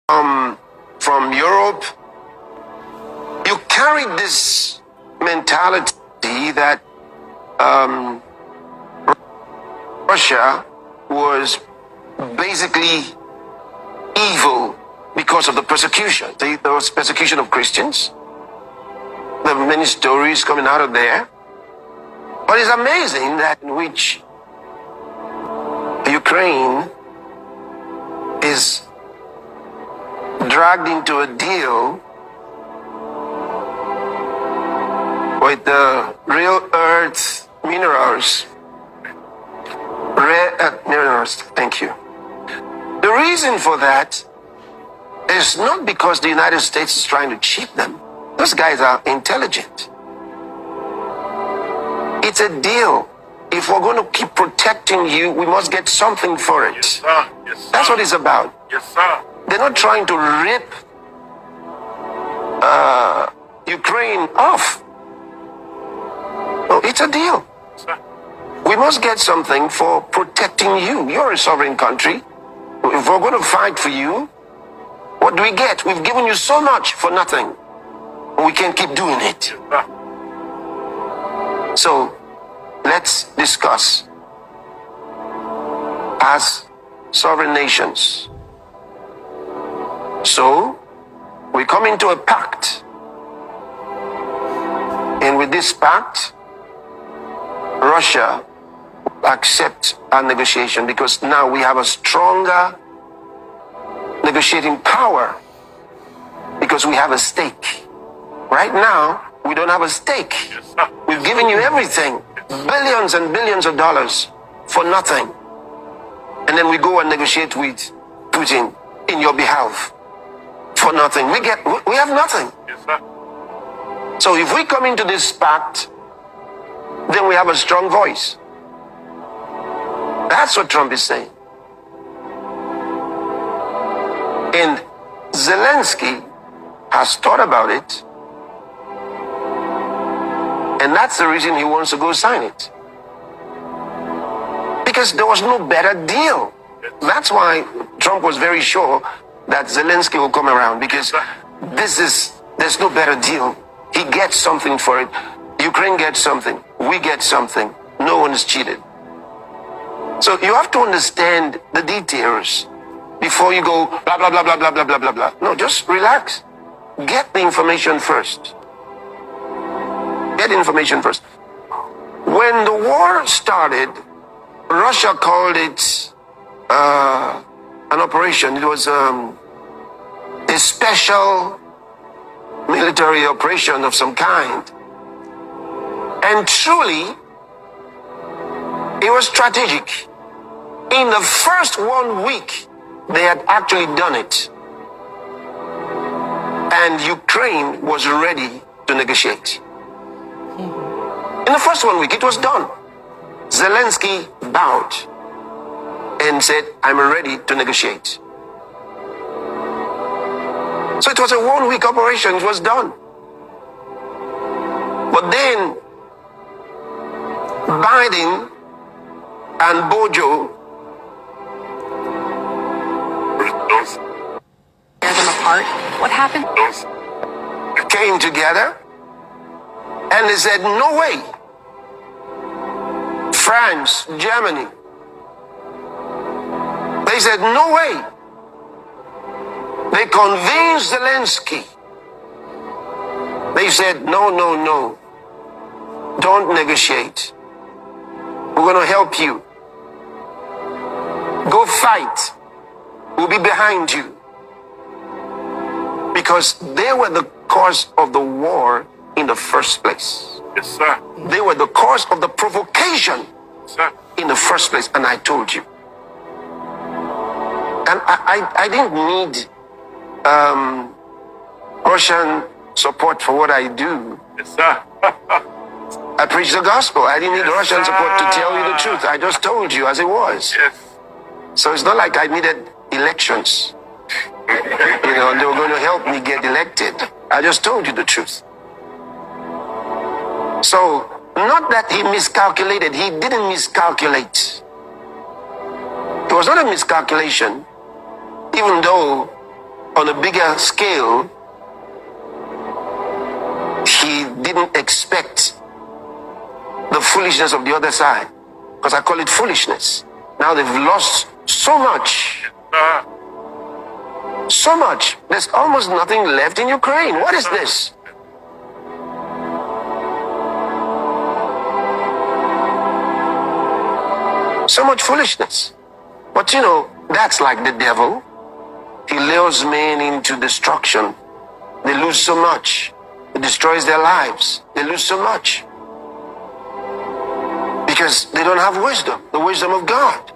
from Europe, you carried this mentality that Russia was basically evil because of the persecution. There was persecution of Christians. There are many stories coming out of there. But it's amazing that in which Ukraine is dragged into a deal with the real earth minerals, rare earth minerals, thank you. The reason for that is not because the United States is trying to cheat them. Those guys are intelligent. It's a deal. If we're going to keep protecting you, we must get something for it. Yes, sir. Yes, sir. That's what it's about. Yes, sir. They're not trying to rip Ukraine off. No, it's a deal. Sir. We must get something for protecting you. You're a sovereign country. If we're going to fight for you, what do we get? We've given you so much for nothing. We can't keep doing it. Yes, sir. So let's discuss as sovereign nations. So we come into a pact. And with this pact, Russia will accept our negotiation because now we have a stronger negotiating power because we have a stake. Right now, we don't have a stake. Yes, sir. We've given you everything, billions and billions of dollars for nothing. And then we go and negotiate with Putin in your behalf for nothing. We have nothing. Yes, sir. So if we come into this pact, then we have a strong voice. That's what Trump is saying. And Zelensky has thought about it. And that's the reason he wants to go sign it. Because there was no better deal. That's why Trump was very sure that Zelensky will come around, because there's no better deal. He gets something for it. Ukraine gets something. We get something. No one is cheated. So you have to understand the details before you go blah, blah, blah, blah, blah, blah, blah, blah, blah. No, just relax. Get the information first. Get information first. When the war started, Russia called it an operation. It was a special military operation of some kind. And truly, it was strategic. In the first 1 week, they had actually done it. And Ukraine was ready to negotiate. In the first 1 week, it was done. Zelensky bowed and said, I'm ready to negotiate. So it was a 1 week operation, it was done. But then, Biden and Bojo tear them apart. What happened? came together and they said, no way. France, Germany, they said, no way. They convinced Zelensky. They said, no, no, no. Don't negotiate. We're going to help you. Go fight. We'll be behind you. Because they were the cause of the war in the first place. Yes, sir. They were the cause of the provocation Sir. in the first place, and I told you. And I didn't need Russian support for what I do. Yes, sir. I preach the gospel. I didn't need Yes, Russian support to tell you the sir. truth. I just told you as it was. Yes. So it's not like I needed elections. You know, they were going to help me get elected. I just told you the truth. So, not that he miscalculated. He didn't miscalculate. It was not a miscalculation, even though on a bigger scale, he didn't expect the foolishness of the other side. Because I call it foolishness. Now they've lost so much. So much. There's almost nothing left in Ukraine. What is this? So much foolishness. But you know, that's like the devil. He lures men into destruction. They lose so much. It destroys their lives. They lose so much. Because they don't have wisdom, the wisdom of God.